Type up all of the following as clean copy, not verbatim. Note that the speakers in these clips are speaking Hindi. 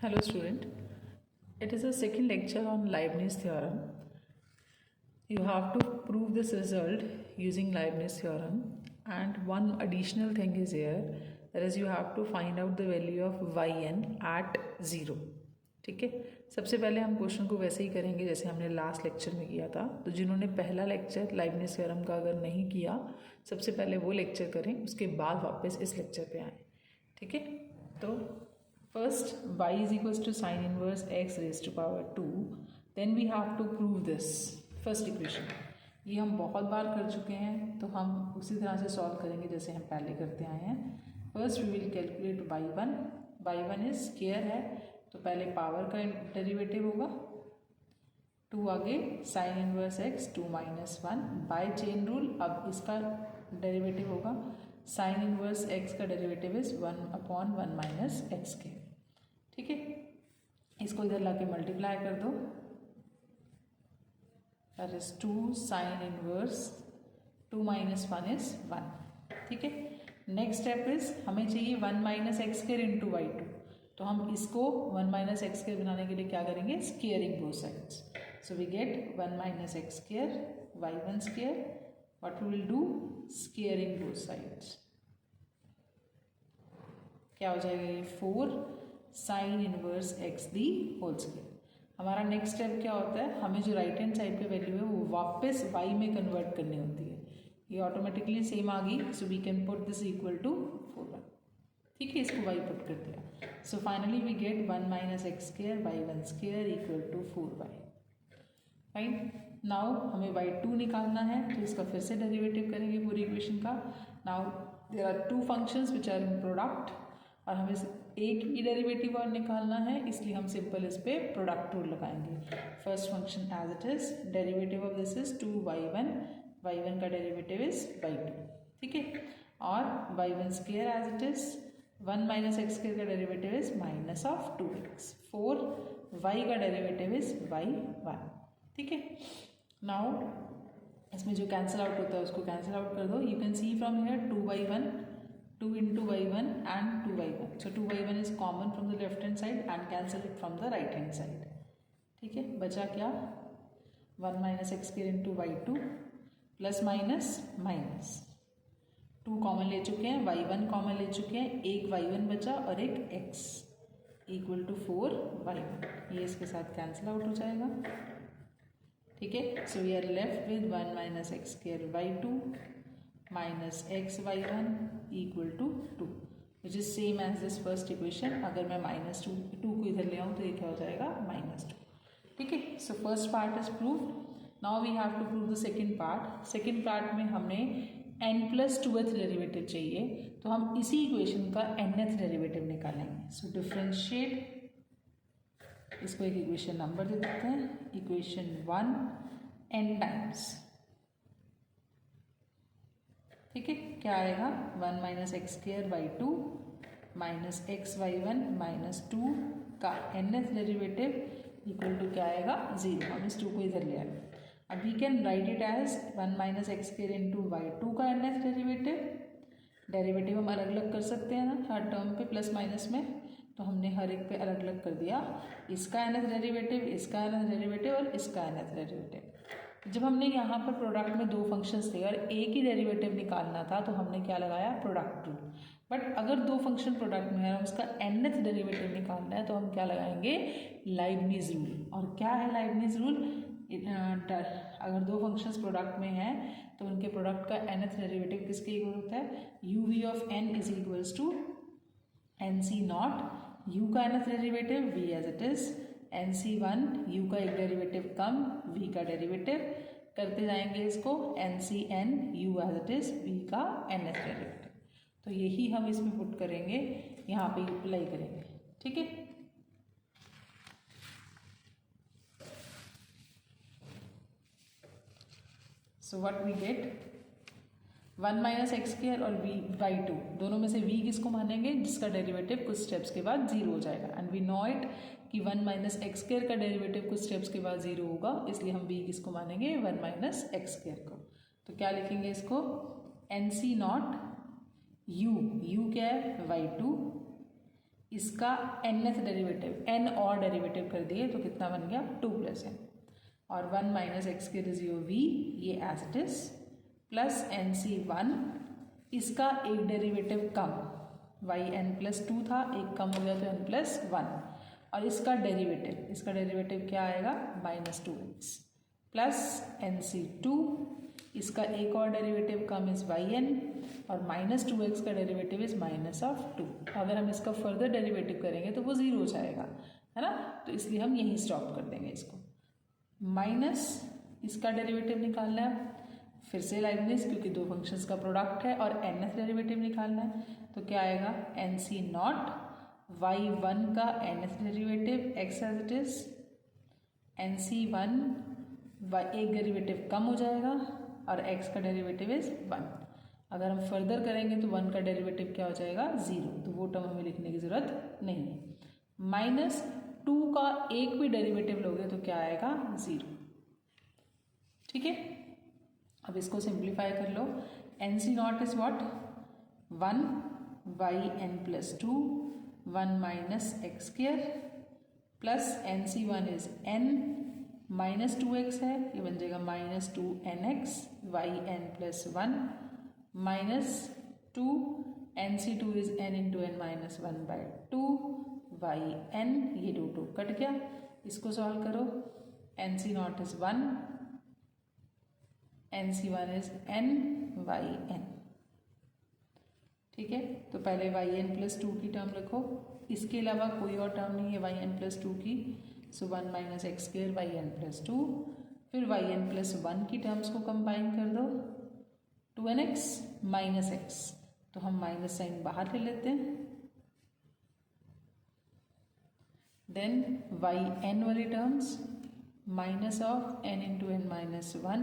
Hello student, it is a second lecture on Leibniz theorem. You have to prove this result using Leibniz theorem, and one additional thing is here, that is you have to find out the value of yn at 0. ठीक है, सबसे पहले हम क्वेश्चन को वैसे ही करेंगे जैसे हमने लास्ट लेक्चर में किया था। तो जिन्होंने पहला लेक्चर लाइबनिज थ्योरम का अगर नहीं किया, सबसे पहले वो लेक्चर करें, उसके बाद वापस इस लेक्चर पे आएँ। ठीक है, तो first y is equals to sin inverse x raised to power 2, then we have to prove this first equation। ये हम बहुत बार कर चुके हैं, तो हम उसी तरह से सॉल्व करेंगे जैसे हम पहले करते आए हैं। First we will calculate y1 is square है, तो पहले पावर का डेरिवेटिव होगा 2, आगे sine inverse x 2 - 1 by chain rule. अब इसका डेरिवेटिव होगा साइन इनवर्स x का डेरिवेटिव इज 1/1 - x के। ठीक है, इसको इधर लाके मल्टीप्लाई कर दो, that is 2 sine inverse 2 - 1 is 1। ठीक है, नेक्स्ट स्टेप इज हमें चाहिए 1 - x स्क्वायर इंटू y2, तो हम इसको 1 - x स्क्वायर बनाने के लिए क्या करेंगे, squaring both sides. So we get 1 - x square y1 square, what we will do, squaring both sides. क्या हो जाएगा ये 4 sine inverse x the whole square. हमारा नेक्स्ट स्टेप क्या होता है, हमें जो राइट हैंड साइड पे वैल्यू है वो वापस y में कन्वर्ट करनी होती है। ये ऑटोमेटिकली सेम आ गई, so we can put this equal to 4y। ठीक है, इसको y पुट कर दिया, so finally we get 1 - x square y1 square equal to 4y। Fine, now हमें y2 निकालना है, तो इसका फिर से डेरिवेटिव करेंगे पूरी इक्वेशन का। Now there are two functions which are in product, और हमें एक ही डेरिवेटिव और निकालना है, इसलिए हम सिंपल इस पे प्रोडक्ट रूल लगाएंगे। First function as it is, derivative of this is 2y1 का डेरिवेटिव इज y2। ठीक है, और y1 square as it is 1 - x square का डेरिवेटिव इज -2x, 4y का डेरिवेटिव इज y1। ठीक है, नाउ इसमें जो कैंसिल आउट होता है उसको कैंसिल आउट कर दो। You can see from here 2y1 2 into y1 and 2y1, so 2y1 is common from the left hand side and cancel it from the right hand side। ठीक है, बचा क्या, 1 - x square into y2 plus minus 2 common ले चुके हैं, y1 कॉमन ले चुके हैं, एक y1 बचा और एक x इक्वल टू 4y1, ये इसके साथ कैंसिल आउट हो जाएगा। ठीक है, so we are left with 1 - x square y2 minus x y1 equal to 2, which is same as this first equation. अगर मैं -2 को इधर ले आऊँ तो ये क्या हो जाएगा, -2। ठीक है, so first part is prove. Now we have to prove the second part. Second part में हमें n+2th डेरिवेटिव चाहिए, तो हम इसी इक्वेशन का nth डेरिवेटिव निकालेंगे। सो डिफ्रेंशिएट, इसको एक इक्वेशन नंबर दे देते हैं, इक्वेशन 1 n टाइम्स। ठीक है, क्या आएगा, 1 - x square y2 minus x y1 -2 का nth डेरिवेटिव इक्वल टू क्या आएगा, 0। हम इस 2 को इधर ले आए। अब we can write it as 1 - x square into y2 का nth डेरिवेटिव हम अलग अलग कर सकते हैं ना, हर टर्म पे प्लस माइनस में, तो हमने हर एक पे अलग अलग कर दिया। इसका nth डेरिवेटिव, इसका nth डेरिवेटिव और इसका nth डेरिवेटिव। जब हमने यहाँ पर प्रोडक्ट में दो फंक्शंस थे और एक ही डेरिवेटिव निकालना था, तो हमने क्या लगाया, प्रोडक्ट रूल। बट अगर दो फंक्शन प्रोडक्ट में है और उसका nth डेरिवेटिव निकालना है, तो हम क्या लगाएंगे, लाइबनिज रूल। और क्या है लाइबनिज रूल, अगर दो फंक्शंस प्रोडक्ट में हैं तो उनके प्रोडक्ट का nth डेरिवेटिव किसके इक्वल होता है, uv of n is equals to nc0, u का nth derivative v as it is, nc1 u का एक डेरिवेटिव कम, v का डेरिवेटिव करते जाएंगे इसको, ncn u as it is, v का nth डेरिवेटिव। तो यही हम इसमें पुट करेंगे, यहाँ पे अप्लाई करेंगे। ठीक है, so what we get, 1 - x square और y2 दोनों में से v किसको मानेंगे, जिसका डेरिवेटिव कुछ स्टेप्स के बाद 0 हो जाएगा। एंड वी नो इट कि 1 - x स्क्वायर का डेरिवेटिव कुछ स्टेप्स के बाद 0 होगा, इसलिए हम v किसको मानेंगे, 1 - x स्क्वायर को। तो क्या लिखेंगे इसको, nc0 u क्या है, y2 इसका nth डेरिवेटिव n और डेरिवेटिव कर दिए तो कितना बन गया 2 + n, और 1 माइनस एक्स के इज योर v, ये as it is, plus NC1, इसका एक डेरिवेटिव कम, yn+2 था, एक कम हो गया तो n+1, और इसका डेरिवेटिव क्या आएगा -2x, प्लस NC2, इसका एक और डेरिवेटिव कम इज yn, और -2x का डेरिवेटिव इज -2। अगर हम इसका फर्दर डेरिवेटिव करेंगे तो वो 0 हो जाएगा, है ना, तो इसलिए हम यहीं स्टॉप कर देंगे इसको। माइनस इसका डेरिवेटिव निकालना है, फिर से लाइबनिज, क्योंकि दो फंक्शंस का प्रोडक्ट है और nth डेरिवेटिव निकालना है, तो क्या आएगा NC0 y1 का nth derivative x as it is, NC1 एक डेरिवेटिव कम हो जाएगा और x का डेरिवेटिव इज 1। अगर हम फर्दर करेंगे तो 1 का डेरिवेटिव क्या हो जाएगा 0, तो वो टर्म हमें लिखने की ज़रूरत नहीं है। -2 का एक भी डेरिवेटिव लोगे तो क्या आएगा 0। ठीक है, अब इसको सिंप्लीफाई कर लो। NC0 is what 1 yn+2 1 minus x² plus NC1 is n, -2x है, ये बन जाएगा -2nx yn+1 -2 NC2 is n into n -1/2 yn, ये 2 कट गया, इसको सॉल्व करो। NC0 is 1, NC1 is n yn। ठीक है, तो पहले yn+2 की टर्म लिखो, इसके अलावा कोई और टर्म नहीं है yn+2 की, सो 1 माइनस x² yn+2, फिर yn+1 की टर्म्स को कंबाइन कर दो, 2nx माइनस x, तो हम माइनस साइन बाहर ले लेते हैं, देन yn वाली terms minus of n into n -1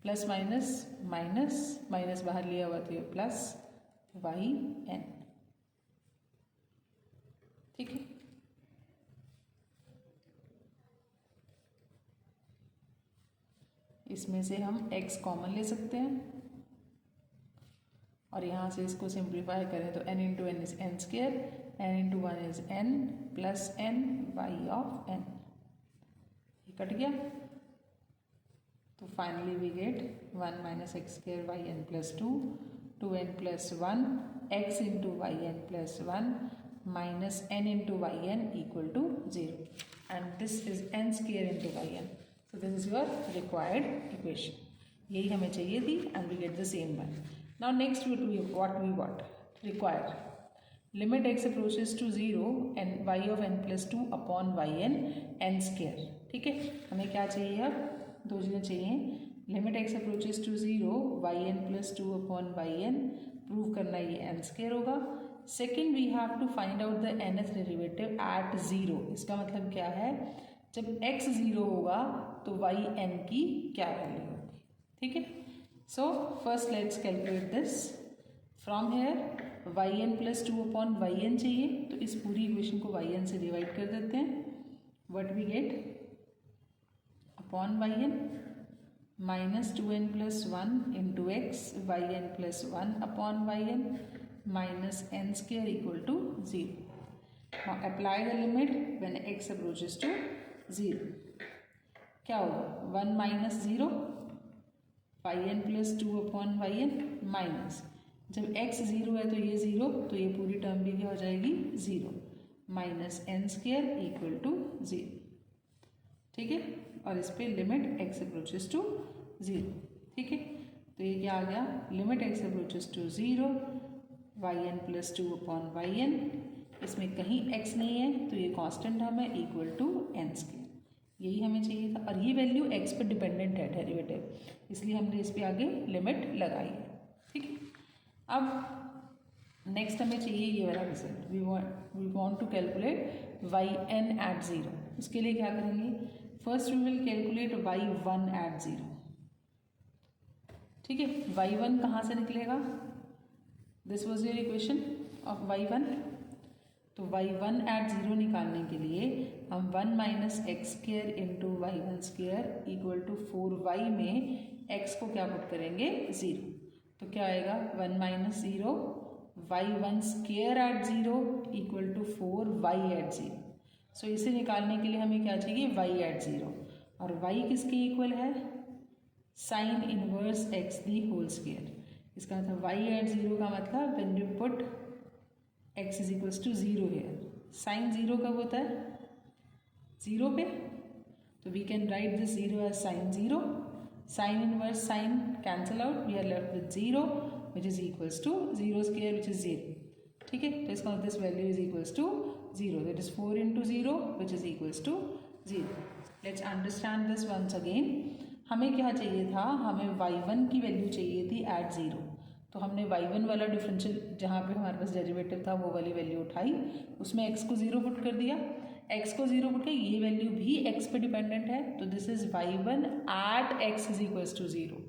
plus minus बाहर लिया हुआ तो ये प्लस yn। ठीक है, इसमें से हम x कॉमन ले सकते हैं और यहाँ से इसको सिंप्लीफाई करें तो n into n is n², n into 1 is n plus n y(n), ये कट गया, तो finally we get 1 minus x² yn+2 2n+1 x into yn+1 minus n into yn equal to 0, and this is n² into yn। So this is your required equation. यही हमें चाहिए थी and we get the same one. Now next what we require limit x approaches to 0 and y of n+2 upon yn n²। ठीक है, हमें क्या चाहिए, अब दो चीज़ें चाहिए, limit x approaches to 0 yn+2 upon yn, prove करना ये n² होगा। Second we have to find out the nth derivative at 0। इसका मतलब क्या है, जब x 0 होगा तो yn की क्या वैल्यू होगी। ठीक है, so first let's calculate this from here. yn+2 upon yn चाहिए, तो इस पूरी इक्वेशन को yn से डिवाइड कर देते हैं, what we get upon yn -2n+1 into x yn+1 upon yn minus n² equal to 0। Now apply the limit when x approaches to 0, क्या होगा 1 minus 0 yn+2 upon yn minus, जब x 0 है तो ये 0, तो ये पूरी टर्म भी क्या हो जाएगी 0, माइनस n² इक्वल टू 0। ठीक है, और इस पे लिमिट x अप्रोचेस टू 0। ठीक है, तो ये क्या आ गया, limit x approaches to 0 yn+2 upon yn, इसमें कहीं x नहीं है तो ये कांस्टेंट टर्म है इक्वल टू n², यही हमें चाहिए था, और ये वैल्यू x पर डिपेंडेंट है डेरिवेटिव, इसलिए हमने इस पे आगे लिमिट लगाई है। ठीक है, अब नेक्स्ट हमें चाहिए ये वाला result, we want to calculate yn at 0। उसके लिए क्या करेंगे, first we will calculate y1 at 0। ठीक है, y1 कहाँ से निकलेगा, this was your equation of y1, तो y1 एट 0 निकालने के लिए हम 1 minus x² into y1² equal to 4y में x को क्या पुट करेंगे 0, तो क्या आएगा 1 minus 0 y1 square at 0 equal to 4y at 0। So इसे निकालने के लिए हमें क्या चाहिए, y एट 0, और y किसके इक्वल है, sine inverse x the whole square. इसका मतलब y एट 0 का मतलब when you put x is equals to 0 here, sine 0 कब होता है, 0 पे, तो we can write this 0 as sine 0, sine inverse sine cancel out, we are left with 0 which is equals to 0 square which is 0। ठीक है, तो इसका this value is equals to 0, that is 4 into 0 which is equals to 0। Let's understand this once again. हमें क्या चाहिए था, हमें y1 की वैल्यू चाहिए थी एट 0, तो हमने y1 वाला डिफरेंशियल जहाँ पे हमारे पास डेरिवेटिव था वो वाली वैल्यू उठाई, उसमें x को 0 पुट कर दिया, x को 0 पुट के ये वैल्यू भी x पे डिपेंडेंट है, तो this is y1 at x is equals to 0।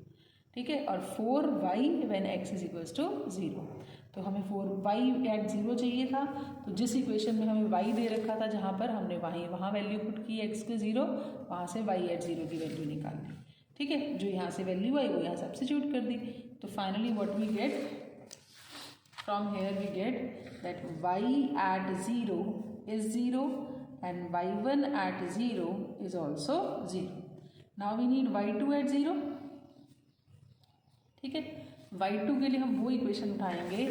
ठीक है, और 4y when x is equals to 0, तो हमें 4y एट 0 चाहिए था, तो जिस इक्वेशन में हमें y दे रखा था जहाँ पर हमने वहाँ वैल्यू पुट की x के 0, वहाँ से y एट 0 की वैल्यू निकाल ली। ठीक है, जो यहाँ से वैल्यू आई वो यहाँ सब्स्टिट्यूट कर दी, तो finally what we get from here, we get that y at 0 is 0 and y1 at 0 is also 0. Now we need y2 at 0. ठीक है, y2 के लिए हम वो इक्वेशन उठाएंगे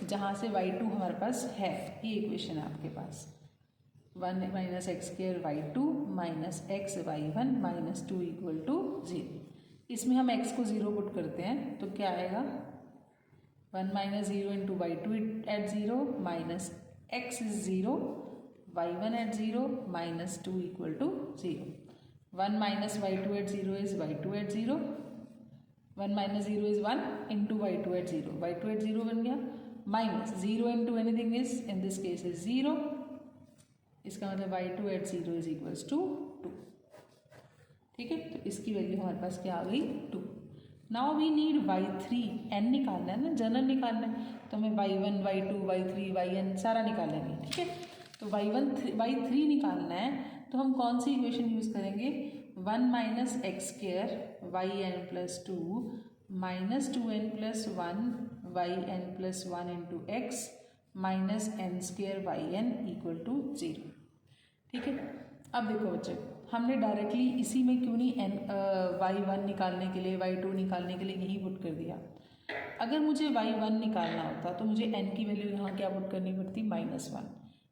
जहाँ से y2 हमारे पास है, ये इक्वेशन है आपके पास, 1 minus x square y2 minus x y1 minus 2 equal to 0। इसमें हम x को 0 पुट करते हैं तो क्या आएगा, 1 minus 0 into y2 at 0 minus x is 0, y1 at 0 minus 2 equal to 0. 1 minus y2 at 0 is y2 at 0. 1 minus 0 is 1 into y2 at 0. y2 at 0 बन गया, minus 0 into anything is in this case is 0. इसका मतलब y2 at 0 is equals to 2. ठीक है, तो इसकी वैल्यू हमारे पास क्या आ गई, 2। Now we need y3, n निकालना है ना, जनरल निकालना है, तो हमें y1 y2 y3 yn सारा निकालेंगे। ठीक है, तो y3 निकालना है, तो हम कौन सी इक्वेशन यूज़ करेंगे, 1 minus x square y n plus 2 minus 2n plus 1 y n plus 1 into x minus n square y n equal to 0। ठीक है, अब देखो बच्चे, हमने डायरेक्टली इसी में क्यों नहीं y1 निकालने के लिए y2 निकालने के लिए यही पुट कर दिया। अगर मुझे y1 निकालना होता तो मुझे n की वैल्यू यहाँ क्या पुट करनी पड़ती, -1।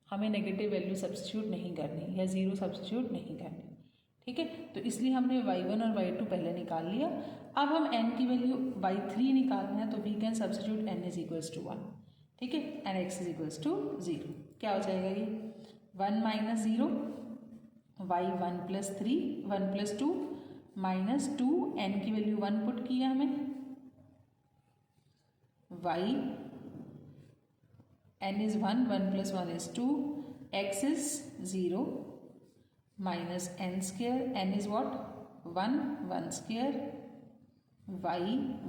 हमें नेगेटिव वैल्यू सब्स्टिट्यूट नहीं करनी या 0 सब्स्टिट्यूट नहीं करनी। ठीक है, तो इसलिए हमने y1 और y2 पहले निकाल लिया। अब हम n की वैल्यू y3 निकालना है, तो we can substitute n is equals to 1। ठीक है, and x is equals to 0। क्या हो जाएगा ये, 1 minus 0 y1 plus 3 1 plus 2 minus 2, n की वैल्यू 1 पुट किया हमें, y n is 1 1 plus 1 is 2, x is 0 minus n square, n is what, 1 1 square, y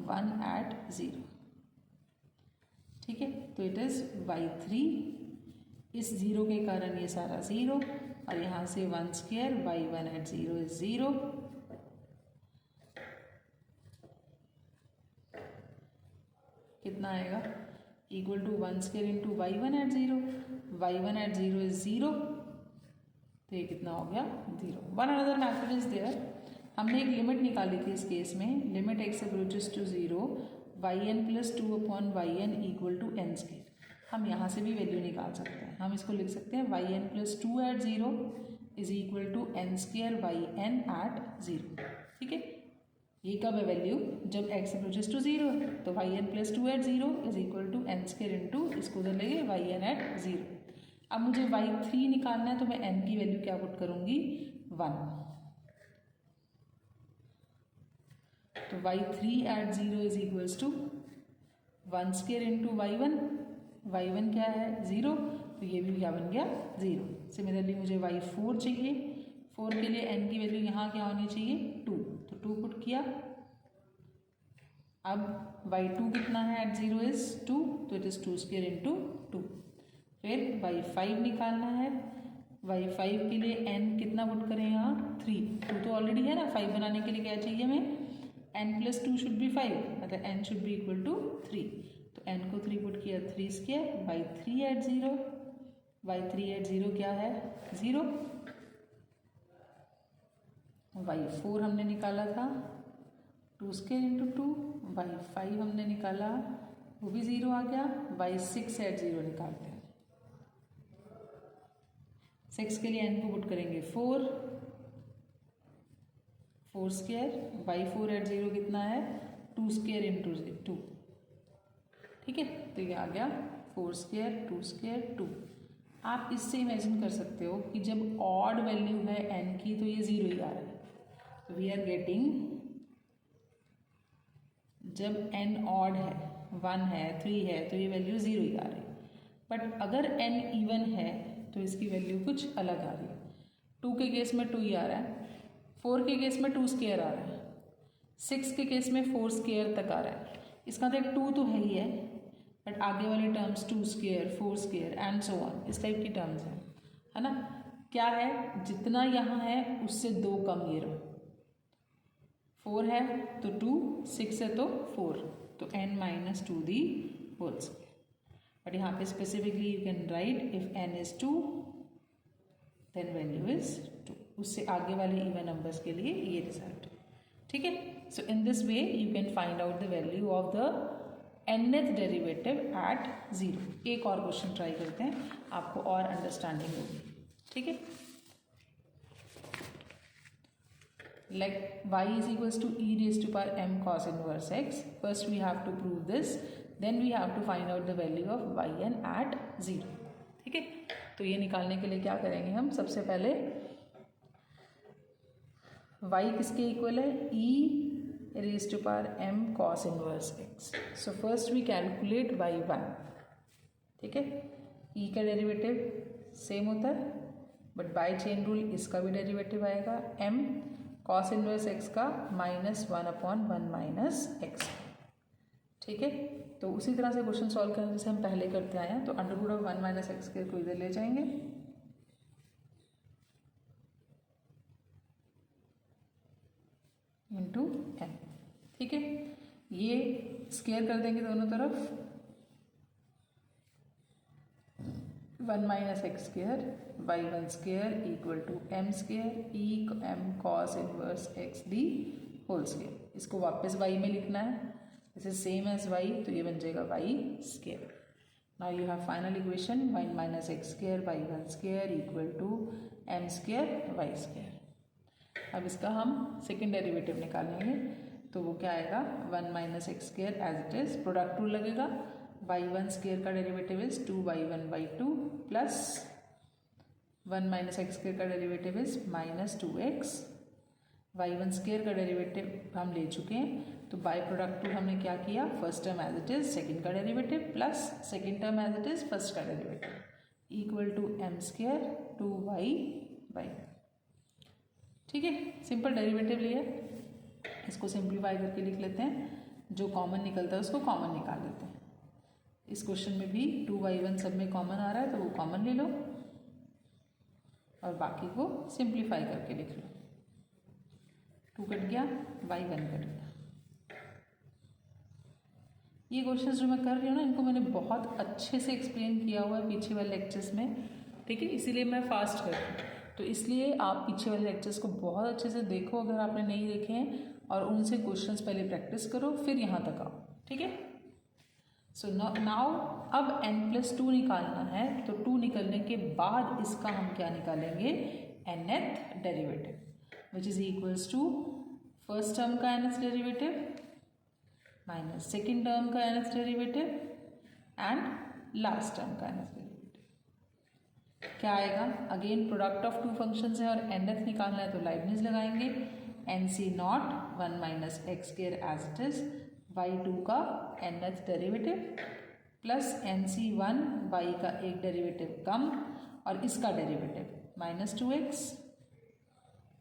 1 at 0। ठीक है, तो इट इज y3, इस 0 के कारण ये सारा 0, और यहाँ से 1 स्क्वायर y1 at 0 इज 0, कितना आएगा, equal to 1 square into y1 at 0, y1 at 0 is 0, तो ये कितना हो गया, 0। One another method is there, हमने एक लिमिट निकाली थी इस केस में, limit x approaches to 0 yn plus 2 upon yn equal to n square. हम यहाँ से भी वैल्यू निकाल सकते हैं, हम इसको लिख सकते हैं yn plus 2 at 0 is equal to n square yn at 0। ठीक है, ये कब है वैल्यू, जब x अप्रोचेस टू 0 है, तो yn plus 2 at 0 is equal to n square into इसको उधर लेंगे yn एट 0। अब मुझे y3 निकालना है, तो मैं n की वैल्यू क्या पुट करूँगी, 1, तो y3 at 0 is equals to 1 square into y1 क्या है 0, तो ये भी क्या बन गया 0। सिमिलरली मुझे y4 चाहिए, 4 के लिए n की वैल्यू यहाँ क्या होनी चाहिए 2, तो 2 पुट किया। अब y2 कितना है एट 0 इज 2, तो इट इज़ 2 स्क्वायर इंटू 2। फिर y5 निकालना है, y5 के लिए n कितना पुट करें यहाँ 3, 2 तो ऑलरेडी है ना, 5 बनाने के लिए क्या चाहिए हमें n प्लस 2 शुड बी 5, मतलब n should be equal to 3। तो n को 3 पुट किया 3 square by 3 at 0, by 3 at 0 क्या है 0, बाई 4 हमने निकाला था 2 स्क्वायर इंटू 2, बाई 5 हमने निकाला वो भी 0 आ गया, बाई 6 एट 0 निकालते हैं। 6 के लिए n को पुट करेंगे 4 स्क्वायर बाई 4 एट 0 कितना है 2 स्क्वायर इंटू 2, ठीक है। तो ये आ गया 4 स्क्वायर 2 स्क्वायर 2। आप इससे इमेजिन कर सकते हो कि जब ऑड वैल्यू है n की तो ये 0 ही आ रहा है। तो वी आर गेटिंग, जब n ऑड है 1 है 3 है तो ये वैल्यू 0 ही आ रही है। बट अगर n इवन है तो इसकी वैल्यू कुछ अलग आ रही है। 2 के केस में 2 ही आ रहा है, 4 के केस में 2 स्क्वायर आ रहा है, 6 के केस में 4 स्क्वायर तक आ रहा है। इसका तो एक 2 तो है ही है, बट आगे वाले terms 2 square 4 square and so on इस टाइप की टर्म्स हैं, है ना। क्या है, जितना यहाँ है उससे 2 कम ये रहो, 4 है तो 2, 6 है तो 4, तो n minus 2 the whole square. But यहाँ पे specifically you can write if n is 2 then value is 2। उससे आगे वाले इवन नंबर्स के लिए ये रिजल्ट, ठीक है। So in this way you can find out the value of the nth derivative at 0। एक और क्वेश्चन ट्राई करते हैं, आपको और अंडरस्टैंडिंग होगी, ठीक है। Like y is equals to e raised to power m cos inverse x. First we have to prove this, then we have to find out the value of yn at 0, ठीक है। तो ये निकालने के लिए क्या करेंगे हम, सबसे पहले y किसके इक्वल है, e raised to power m cos inverse x. So first we calculate y1, ठीक है। e का डेरिवेटिव सेम होता है बट बाय चेन रूल इसका भी डेरिवेटिव आएगा, m कॉस इनवर्स x का -1/1 माइनस x, ठीक है। तो उसी तरह से क्वेश्चन सॉल्व करना जैसे हम पहले करते आए हैं। तो √1 माइनस एक्स स्क्वायर को इधर ले जाएंगे, इंटू m, ठीक है। ये स्क्वायर कर देंगे दोनों तरफ, 1 minus x square by 1 square equal to m square e m cos inverse x the whole square. इसको वापस y में लिखना है, this is same as y, तो ये बन जाएगा y square. Now you have final equation 1 minus x square by 1 square equal to m square y square. अब इसका हम सेकेंड डेरिवेटिव निकालेंगे, तो वो क्या आएगा, 1 minus x square as it is, product rule लगेगा, y1 स्क्वायर का derivative is 2y1/2 plus 1 minus x square का derivative is -2x, y1 square का डेरिवेटिव हम ले चुके हैं। तो बाय प्रोडक्ट रूल हमने क्या किया, first term as it is second का derivative plus second term as it is first का derivative equal to m square 2y/, ठीक है। सिंपल डेरिवेटिव लिया, इसको सिंप्लीफाई करके लिख लेते हैं, जो कॉमन निकलता है उसको कॉमन निकाल लेते हैं। इस क्वेश्चन में भी 2y1 सब में कॉमन आ रहा है तो वो कॉमन ले लो और बाकी को सिंप्लीफाई करके लिख लो। 2 कट गया, y1 कट गया। ये क्वेश्चंस जो मैं कर रही हूँ ना, इनको मैंने बहुत अच्छे से एक्सप्लेन किया हुआ है पीछे वाले लेक्चर्स में, ठीक है, इसीलिए मैं फास्ट कर रही हूँ। तो इसलिए आप पीछे वाले लेक्चर्स को बहुत अच्छे से देखो अगर आपने नहीं देखे हैं, और उनसे क्वेश्चंस पहले प्रैक्टिस करो, फिर यहाँ तक आओ, ठीक है। सो नाउ अब n+2 निकालना है, तो 2 निकलने के बाद इसका हम क्या निकालेंगे, nth derivative, which is equals to first term का nth derivative minus second term का nth derivative and last term का nth डेरिवेटिव। क्या आएगा, अगेन प्रोडक्ट ऑफ 2 फंक्शंस है और nth निकालना है तो लाइबनिज लगाएंगे, nc0 1 minus x square as it is, y2 का nth derivative plus nc1 y का एक डेरिवेटिव कम और इसका डेरिवेटिव -2x,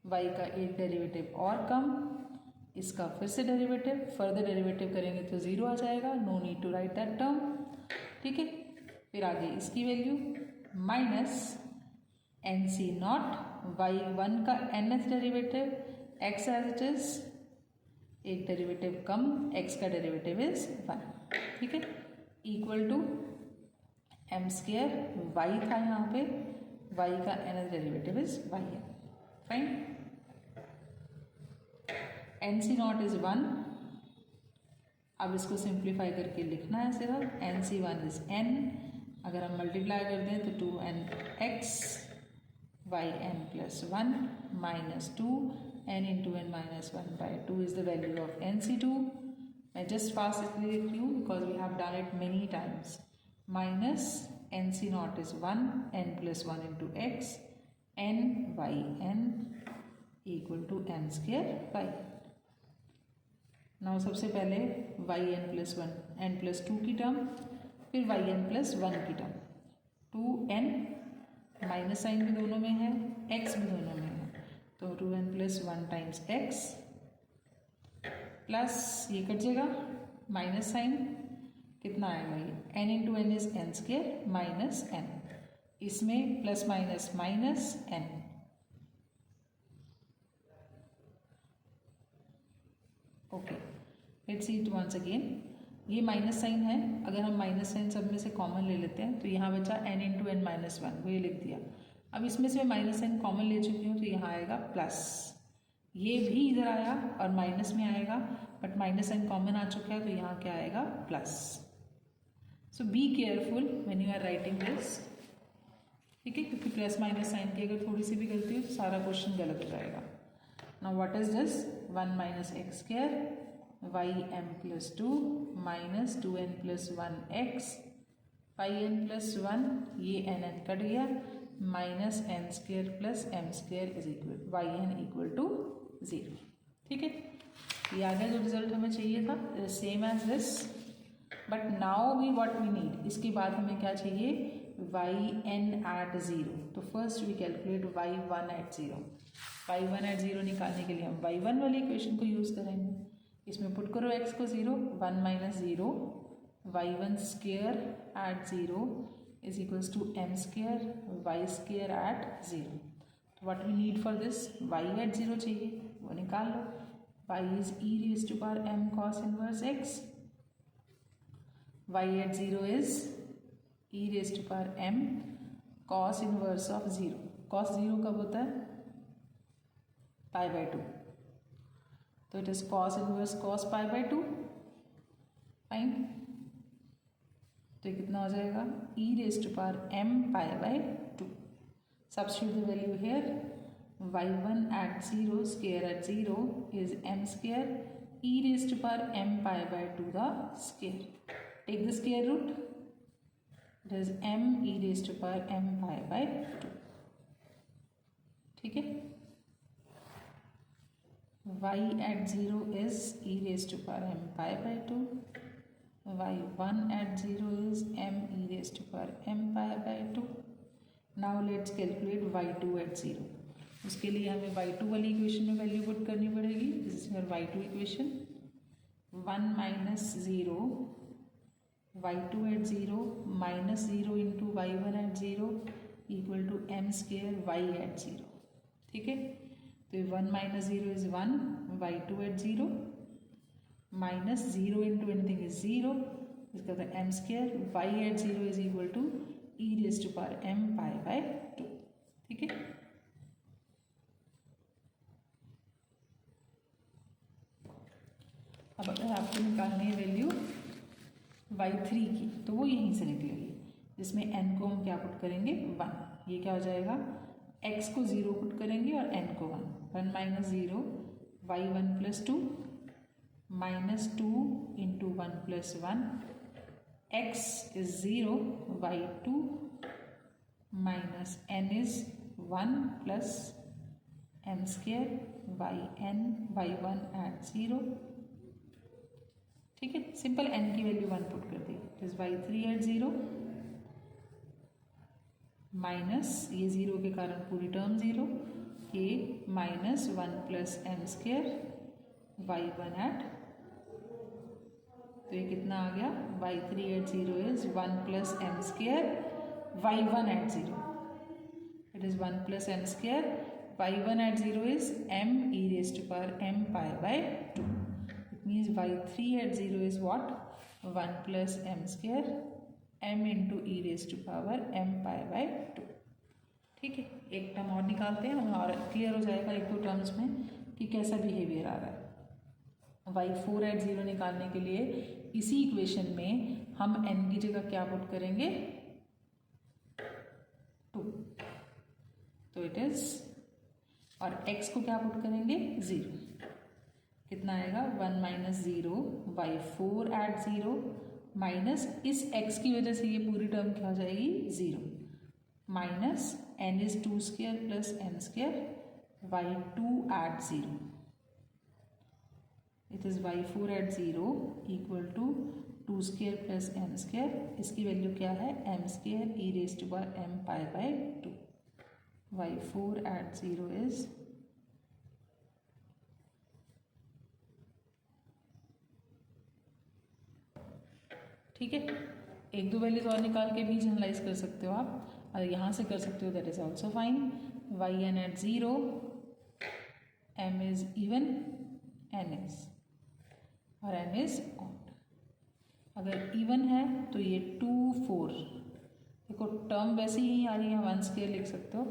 y का एक डेरिवेटिव और कम, इसका फिर से डेरिवेटिव, फर्दर डेरिवेटिव करेंगे तो 0 आ जाएगा, no need to write that term, ठीक है। फिर आगे इसकी वैल्यू माइनस nc0 y1 का nth derivative x as it is, एक डेरिवेटिव कम, x का डेरिवेटिव इज 1, ठीक है। Equal to m square, y था यहाँ पे, वाई का nth derivative is y n. Fine. N c nought is 1. अब इसको सिंप्लीफाई करके लिखना है सिर्फ. N c one is n. अगर हम मल्टीप्लाई कर दें तो 2nx yn plus 1 minus 2 n into n minus 1/2 is the value of NC2. मैं जस्ट फास्ट इसलिए लिख रही हूँ because we have done it many times. Minus NC nought is 1 n plus 1 into x n yn equal to m square y. Now सबसे पहले yn प्लस 1 n प्लस 2 की टर्म, फिर yn प्लस 1 की टर्म. 2n माइनस साइन भी दोनों में है, x भी दोनों में है, तो 2n plus 1 times x plus ये कट जाएगा माइनस साइन, कितना आएगा ये n into n is n square minus n. इसमें plus minus minus n. Okay, let's see it once again. ये माइनस साइन है, अगर हम माइनस साइन सब में से कॉमन ले लेते हैं तो यहाँ बचा n इंटू एन माइनस 1, वो ये लिख दिया. अब इसमें से मैं माइनस साइन कॉमन ले चुकी हूँ तो यहाँ आएगा प्लस. ये भी इधर आया और माइनस में आएगा, बट माइनस साइन कॉमन आ चुका है तो यहाँ क्या आएगा plus. So be careful when you are writing this. ठीक है, क्योंकि प्लस माइनस साइन की अगर थोड़ी सी भी गलती हो तो सारा क्वेश्चन गलत हो जाएगा. Now what is this? 1 minus x square y m plus 2 minus 2n plus 1x y n plus 1, ये एन एन कट गया, minus n square plus m square is equal y n equal to 0. ठीक है, ये आ गया जो रिजल्ट हमें चाहिए था, same as this. But now we what we need, इसके बाद हमें क्या चाहिए? yn at 0. तो first we calculate y1 at 0. y1 at 0 निकालने के लिए हम y1 वाली इक्वेशन को यूज़ करेंगे. इसमें पुट करो x को 0, 1 minus 0 y1 square at 0 is equals to m square y square at 0. तो what we need for this? y at 0 चाहिए, वो निकाल लो. y इज e raise to power m cos inverse x. y at 0 is e raise to power m cos inverse of 0. cos 0 कब होता है? π/2. तो it is cos inverse cos π/2. Fine. तो ये कितना हो जाएगा? e raise to power m π/2. Substitute the value here. y1 at 0 square at 0 is m square e raise to power m π/2 the square. Take the square root. It is m e raise to power m π/2. ठीक है. y at 0 is e raised to power m π/2. y1 at 0 is m e raised to power m π/2. Now let's calculate y2 at 0. उसके लिए हमें y2 वाली इक्वेशन में वैल्यू पुट करनी पड़ेगी. This is your y2 equation. 1 minus 0 y2 at 0 minus 0 into y1 at 0 equal to m square y at 0. ठीक है. तो 1 minus 0 is 1, y2 at 0 minus 0 into anything is 0, इसका मतलब m square y at 0 is equal to e raise to power m π/2. ठीक है. अब अगर आपको निकालनी है वैल्यू y3 की तो वो यहीं से निकलेगी, जिसमें n को हम क्या पुट करेंगे? 1. ये क्या हो जाएगा? x को 0 पुट करेंगे और n को 1. 1 minus 0 y1 plus 2 minus 2 into 1 plus 1 x is 0 y2 minus n is 1 plus m square yn y1 at 0. ठीक है. सिंपल n की वैल्यू 1 पुट कर दी. It is y3 at 0 minus ये 0 के कारण पूरी टर्म 0 के minus 1 plus m square y1 at. तो ये कितना आ गया? y3 at 0 is 1 plus m square y1 at 0. It is 1 plus m square y1 at 0 is m e raised to power m π/2. It means y3 at 0 is what? 1 plus m square m into e raise to power m pi by 2। ठीक है, एक टर्म और निकालते हैं हमें और क्लियर हो जाएगा एक दो टर्म्स में कि कैसा बिहेवियर आ रहा है। y4 एट 0 निकालने के लिए इसी इक्वेशन में हम n की जगह क्या पुट करेंगे 2, तो इट इज, और x को क्या पुट करेंगे 0, कितना आएगा 1 माइनस 0 y4 एट 0 माइनस इस x की वजह से ये पूरी टर्म क्या हो जाएगी 0 minus n is 2 square plus m square y2 at 0, it is y4 at 0 equal to 2 square plus m square, इसकी वैल्यू क्या है m square e raise to power m pi by 2। y4 at 0 is ठीक है, एक दो वैल्यूज और निकाल के भी जनरलाइज कर सकते हो आप, और यहाँ से कर सकते हो, that is also fine. yn at 0, m is even, n is, और n इज ऑड। अगर इवन है तो ये 2 4, देखो टर्म वैसे ही आ रही है, 1 स्क्वायर लिख सकते हो,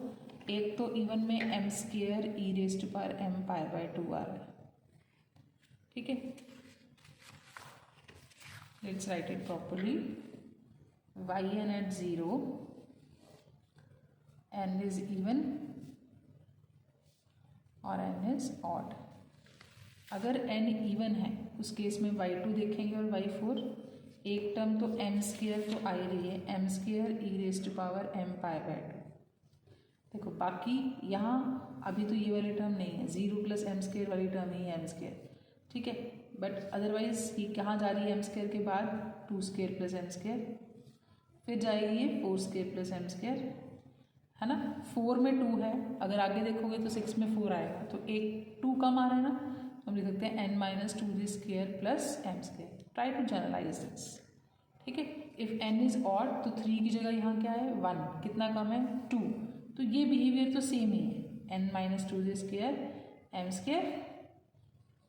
एक तो इवन में m square e raise to power m pi by 2 आ रहा है। ठीक है, let's write it properly. yn at 0, n is even और n इज ऑड। अगर n इवन है उस केस में y2 देखेंगे और y4, एक टर्म तो m स्क्वायर तो आ ही रही है, m square e raise to power m pi by 2। देखो बाकी यहाँ अभी तो ये वाली टर्म नहीं है, 0 प्लस m स्क्वायर वाली टर्म ही है m स्क्वायर। ठीक है, बट अदरवाइज ये कहाँ जा रही है m स्क्वायर के बाद 2 स्क्वायर प्लस m स्क्वायर, फिर जाएगी ये 4 स्क्वायर प्लस m स्क्वायर, है ना। 4 में 2 है, अगर आगे देखोगे तो 6 में 4 आएगा, तो एक 2 कम आ रहा है ना, हम लिख सकते हैं n minus 2 square plus m square. Try to generalise this. ठीक है, इफ n इज ऑड तो 3 की जगह यहाँ क्या है 1, कितना कम है 2, तो ये बिहेवियर तो सेम ही है, n minus 2 square m square,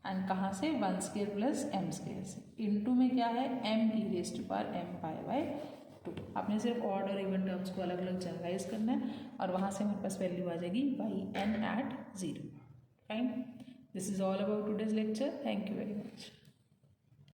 and कहाँ से 1 स्क्वायर प्लस m स्क्वायर से, इनटू में क्या है m e raise to power m pi by 2। आपने सिर्फ ऑड और इवन टर्म्स को अलग अलग जनरलाइज करना है, और वहाँ से हमारे पास वैल्यू आ जाएगी yn at 0। Fine, this is all about today's lecture. Thank you very much.